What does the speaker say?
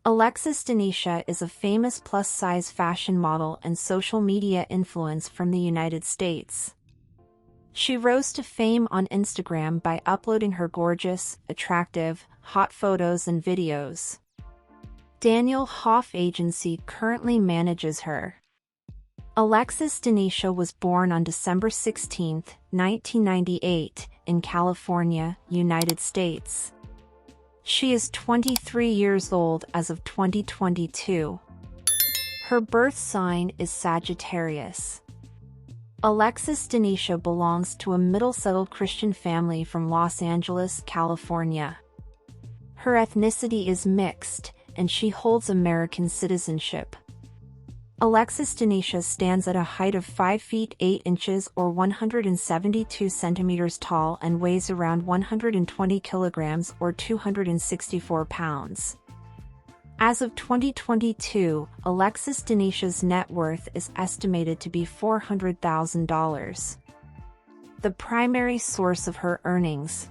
Alexus Danisha is a famous plus-size fashion model and social media influencer from the United States. She rose to fame on Instagram by uploading her gorgeous, attractive, hot photos and videos. Daniel Hoff Agency currently manages her. Alexus Danisha was born on December 16, 1998, in California, United States. She is 23 years old as of 2022. Her birth sign is Sagittarius. Alexus Danisha belongs to a middle-settled Christian family from Los Angeles, California. Her ethnicity is mixed, and she holds American citizenship. Alexus Danisha stands at a height of 5 feet 8 inches or 172 centimeters tall and weighs around 120 kilograms or 264 pounds. As of 2022, Alexus Danisha's net worth is estimated to be $400,000. The primary source of her earnings.